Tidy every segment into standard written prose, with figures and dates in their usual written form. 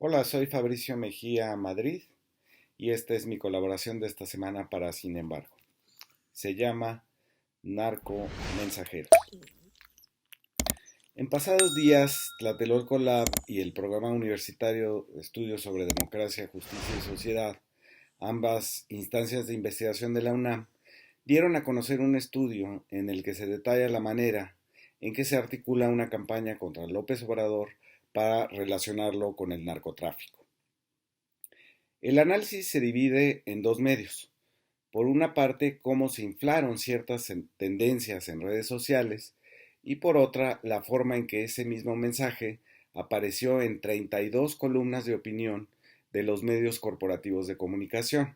Hola, soy Fabricio Mejía Madrid y esta es mi colaboración de esta semana para Sin embargo. Se llama Narco Mensajeros. En pasados días, Tlatelolco Lab y el Programa Universitario de Estudios sobre Democracia, Justicia y Sociedad, ambas instancias de investigación de la UNAM, dieron a conocer un estudio en el que se detalla la manera en que se articula una campaña contra López Obrador para relacionarlo con el narcotráfico. El análisis se divide en dos medios. Por una parte, cómo se inflaron ciertas tendencias en redes sociales y por otra, la forma en que ese mismo mensaje apareció en 32 columnas de opinión de los medios corporativos de comunicación.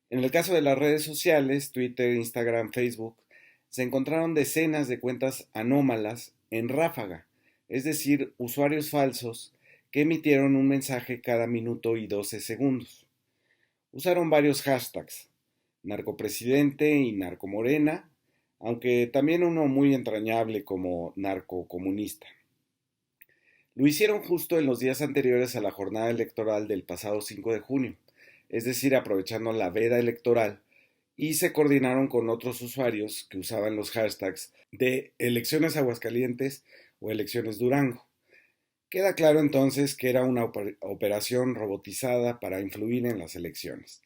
En el caso de las redes sociales, Twitter, Instagram, Facebook, se encontraron decenas de cuentas anómalas en ráfaga, es decir, usuarios falsos que emitieron un mensaje cada minuto y 12 segundos. Usaron varios hashtags, narcopresidente y narcomorena, aunque también uno muy entrañable como narcocomunista. Lo hicieron justo en los días anteriores a la jornada electoral del pasado 5 de junio, es decir, aprovechando la veda electoral, y se coordinaron con otros usuarios que usaban los hashtags de elecciones Aguascalientes o elecciones Durango. Queda claro entonces que era una operación robotizada para influir en las elecciones.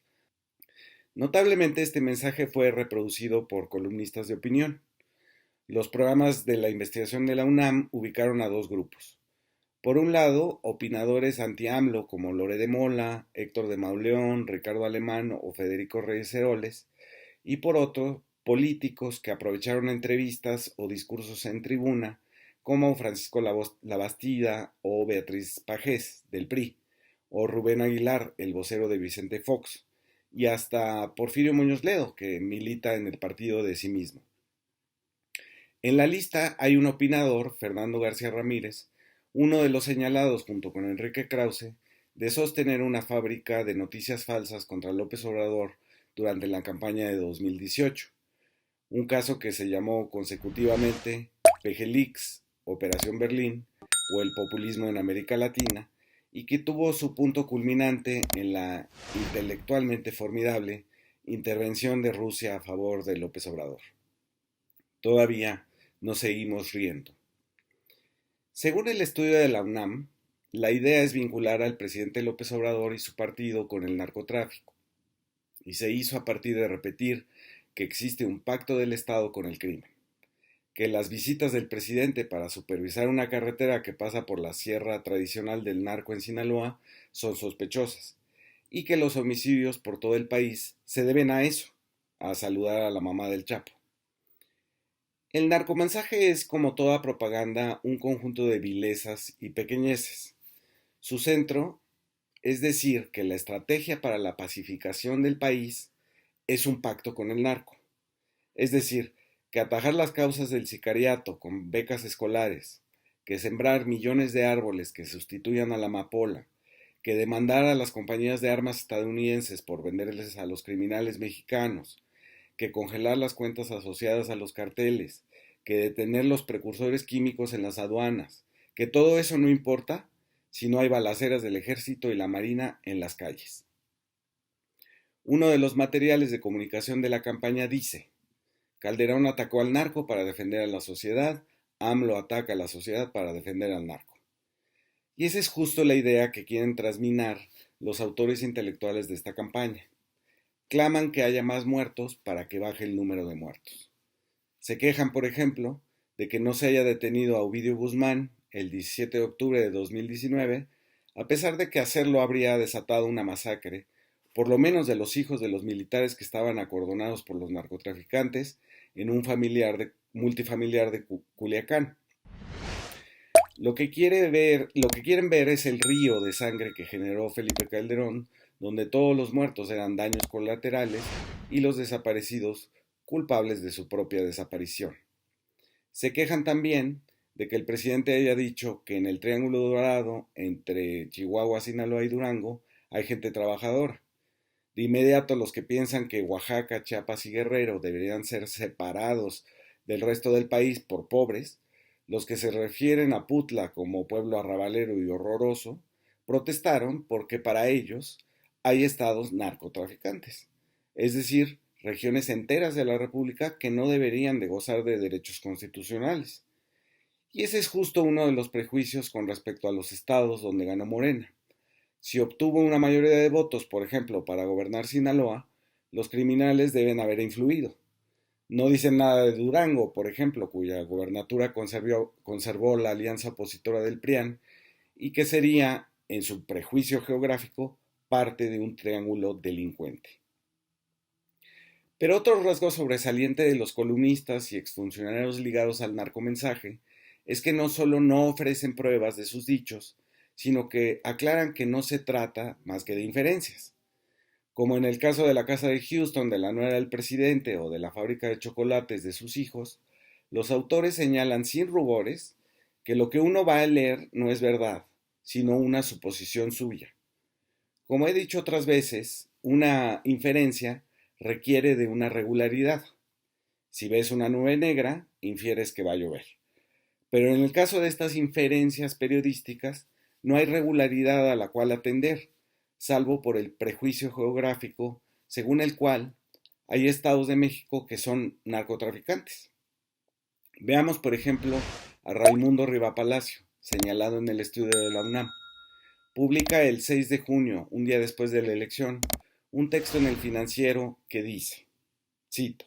Notablemente este mensaje fue reproducido por columnistas de opinión. Los programas de la investigación de la UNAM ubicaron a dos grupos. Por un lado, opinadores anti-AMLO como Lore de Mola, Héctor de Mauleón, Ricardo Alemán o Federico Reyes Heroles, y por otro, políticos que aprovecharon entrevistas o discursos en tribuna como Francisco Labastida o Beatriz Pajés del PRI, o Rubén Aguilar, el vocero de Vicente Fox, y hasta Porfirio Muñoz Ledo, que milita en el partido de sí mismo. En la lista hay un opinador, Fernando García Ramírez, uno de los señalados junto con Enrique Krause de sostener una fábrica de noticias falsas contra López Obrador durante la campaña de 2018, un caso que se llamó consecutivamente PGLeaks, Operación Berlín o el populismo en América Latina, y que tuvo su punto culminante en la intelectualmente formidable intervención de Rusia a favor de López Obrador. Todavía nos seguimos riendo. Según el estudio de la UNAM, la idea es vincular al presidente López Obrador y su partido con el narcotráfico, y se hizo a partir de repetir que existe un pacto del Estado con el crimen, que las visitas del presidente para supervisar una carretera que pasa por la sierra tradicional del narco en Sinaloa son sospechosas, y que los homicidios por todo el país se deben a eso, a saludar a la mamá del Chapo. El narcomensaje es, como toda propaganda, un conjunto de vilezas y pequeñeces. Su centro es decir que la estrategia para la pacificación del país es un pacto con el narco. Es decir, que atajar las causas del sicariato con becas escolares, que sembrar millones de árboles que sustituyan a la amapola, que demandar a las compañías de armas estadounidenses por venderles a los criminales mexicanos, que congelar las cuentas asociadas a los carteles, que detener los precursores químicos en las aduanas, que todo eso no importa si no hay balaceras del ejército y la marina en las calles. Uno de los materiales de comunicación de la campaña dice: Calderón atacó al narco para defender a la sociedad, AMLO ataca a la sociedad para defender al narco. Y esa es justo la idea que quieren trasminar los autores intelectuales de esta campaña. Claman que haya más muertos para que baje el número de muertos. Se quejan, por ejemplo, de que no se haya detenido a Ovidio Guzmán el 17 de octubre de 2019, a pesar de que hacerlo habría desatado una masacre, por lo menos de los hijos de los militares que estaban acordonados por los narcotraficantes en un multifamiliar de Culiacán. Lo que quieren ver es el río de sangre que generó Felipe Calderón, donde todos los muertos eran daños colaterales y los desaparecidos culpables de su propia desaparición. Se quejan también de que el presidente haya dicho que en el Triángulo Dorado, entre Chihuahua, Sinaloa y Durango, hay gente trabajadora. De inmediato, los que piensan que Oaxaca, Chiapas y Guerrero deberían ser separados del resto del país por pobres, los que se refieren a Putla como pueblo arrabalero y horroroso, Protestaron porque para ellos hay estados narcotraficantes, es decir, regiones enteras de la República que no deberían de gozar de derechos constitucionales. Y ese es justo uno de los prejuicios con respecto a los estados donde ganó Morena. Si obtuvo una mayoría de votos, por ejemplo, para gobernar Sinaloa, los criminales deben haber influido. No dicen nada de Durango, por ejemplo, cuya gobernatura conservó la alianza opositora del PRIAN y que sería, en su prejuicio geográfico, parte de un triángulo delincuente. Pero otro rasgo sobresaliente de los columnistas y exfuncionarios ligados al narcomensaje es que no solo no ofrecen pruebas de sus dichos, sino que aclaran que no se trata más que de inferencias. Como en el caso de la casa de Houston de la nuera del presidente o de la fábrica de chocolates de sus hijos, los autores señalan sin rubores que lo que uno va a leer no es verdad, sino una suposición suya. Como he dicho otras veces, una inferencia requiere de una regularidad. Si ves una nube negra, infieres que va a llover. Pero en el caso de estas inferencias periodísticas, no hay regularidad a la cual atender, salvo por el prejuicio geográfico, según el cual hay estados de México que son narcotraficantes. Veamos, por ejemplo, a Raimundo Rivapalacio, señalado en el estudio de la UNAM. Publica el 6 de junio, un día después de la elección, un texto en El Financiero que dice, cito,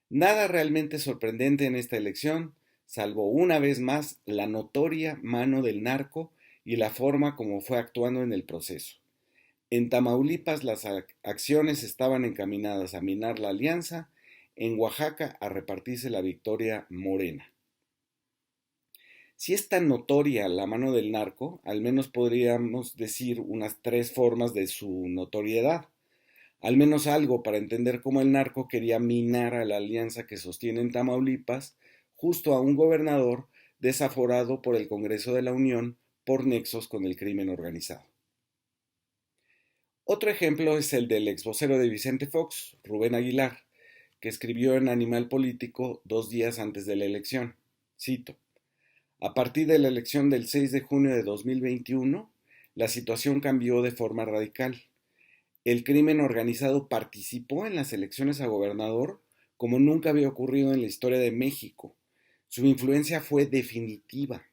nada realmente sorprendente en esta elección, salvo una vez más la notoria mano del narco y la forma como fue actuando en el proceso. En Tamaulipas las acciones estaban encaminadas a minar la alianza, en Oaxaca a repartirse la victoria morena. Si es tan notoria la mano del narco, al menos podríamos decir unas 3 formas de su notoriedad. Al menos algo para entender cómo el narco quería minar a la alianza que sostiene en Tamaulipas justo a un gobernador desaforado por el Congreso de la Unión por nexos con el crimen organizado. Otro ejemplo es el del exvocero de Vicente Fox, Rubén Aguilar, que escribió en Animal Político 2 días antes de la elección. Cito, a partir de la elección del 6 de junio de 2021, la situación cambió de forma radical. El crimen organizado participó en las elecciones a gobernador como nunca había ocurrido en la historia de México. Su influencia fue definitiva.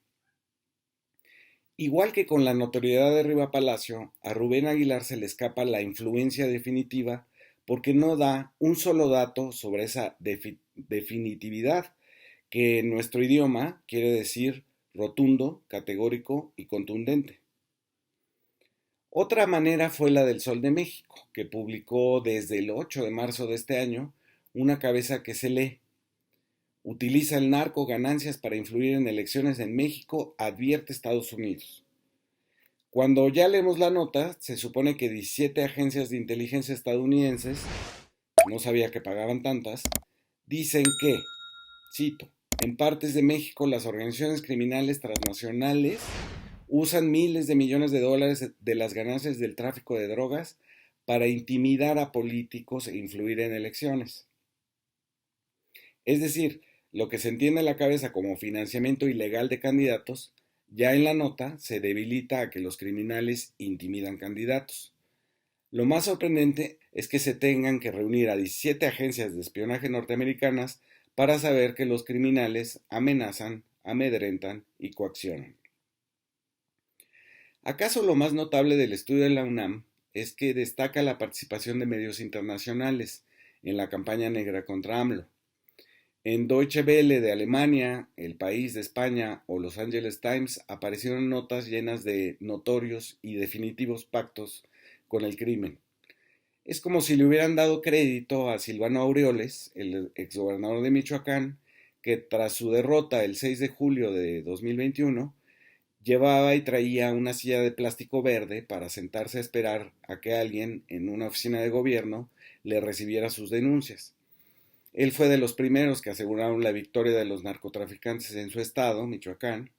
Igual que con la notoriedad de Rivapalacio, a Rubén Aguilar se le escapa la influencia definitiva porque no da un solo dato sobre esa definitividad, que en nuestro idioma quiere decir rotundo, categórico y contundente. Otra manera fue la del Sol de México, que publicó desde el 8 de marzo de este año una cabeza que se lee. Utiliza el narco ganancias para influir en elecciones en México, advierte Estados Unidos. Cuando ya leemos la nota, se supone que 17 agencias de inteligencia estadounidenses, no sabía que pagaban tantas, dicen que, cito, en partes de México las organizaciones criminales transnacionales usan miles de millones de dólares de las ganancias del tráfico de drogas para intimidar a políticos e influir en elecciones. Es decir, lo que se entiende en la cabeza como financiamiento ilegal de candidatos, ya en la nota se debilita a que los criminales intimidan candidatos. Lo más sorprendente es que se tengan que reunir a 17 agencias de espionaje norteamericanas para saber que los criminales amenazan, amedrentan y coaccionan. ¿Acaso lo más notable del estudio de la UNAM es que destaca la participación de medios internacionales en la campaña negra contra AMLO? En Deutsche Welle de Alemania, El País de España o Los Angeles Times aparecieron notas llenas de notorios y definitivos pactos con el crimen. Es como si le hubieran dado crédito a Silvano Aureoles, el exgobernador de Michoacán, que tras su derrota el 6 de julio de 2021, llevaba y traía una silla de plástico verde para sentarse a esperar a que alguien en una oficina de gobierno le recibiera sus denuncias. Él fue de los primeros que aseguraron la victoria de los narcotraficantes en su estado, Michoacán,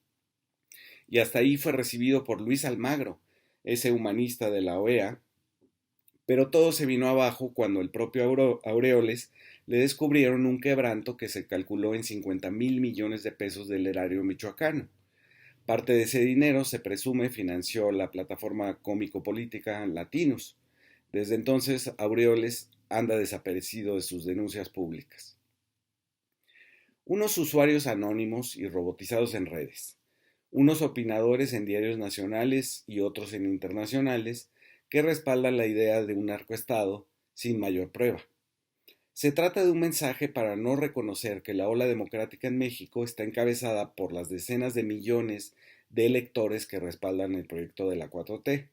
y hasta ahí fue recibido por Luis Almagro, ese humanista de la OEA, pero todo se vino abajo cuando el propio Aureoles le descubrieron un quebranto que se calculó en 50,000 millones de pesos del erario michoacano. Parte de ese dinero, se presume, financió la plataforma cómico-política Latinos. Desde entonces, Aureoles anda desaparecido de sus denuncias públicas. Unos usuarios anónimos y robotizados en redes, unos opinadores en diarios nacionales y otros en internacionales que respaldan la idea de un narcoestado sin mayor prueba. Se trata de un mensaje para no reconocer que la ola democrática en México está encabezada por las decenas de millones de electores que respaldan el proyecto de la 4T,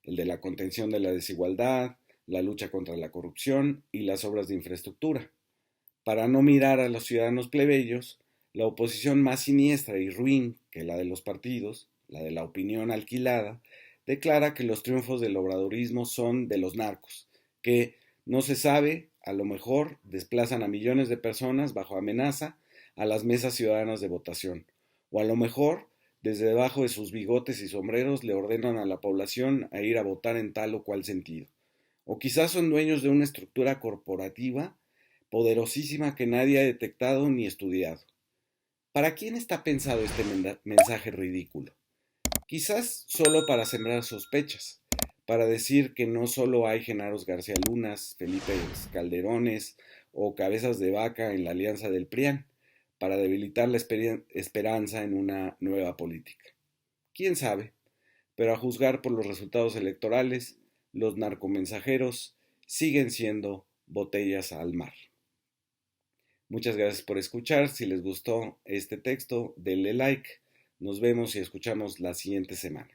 el de la contención de la desigualdad, la lucha contra la corrupción y las obras de infraestructura. Para no mirar a los ciudadanos plebeyos, la oposición más siniestra y ruin que la de los partidos, la de la opinión alquilada, declara que los triunfos del obradorismo son de los narcos, que, no se sabe, a lo mejor desplazan a millones de personas bajo amenaza a las mesas ciudadanas de votación, o a lo mejor desde debajo de sus bigotes y sombreros le ordenan a la población a ir a votar en tal o cual sentido. O quizás son dueños de una estructura corporativa poderosísima que nadie ha detectado ni estudiado. ¿Para quién está pensado este mensaje ridículo? Quizás solo para sembrar sospechas, para decir que no solo hay Genaros García Lunas, Felipe Calderones o cabezas de vaca en la alianza del PRIAN, para debilitar la esperanza en una nueva política. ¿Quién sabe? Pero a juzgar por los resultados electorales, los narcomensajeros siguen siendo botellas al mar. Muchas gracias por escuchar. Si les gustó este texto, denle like. Nos vemos y escuchamos la siguiente semana.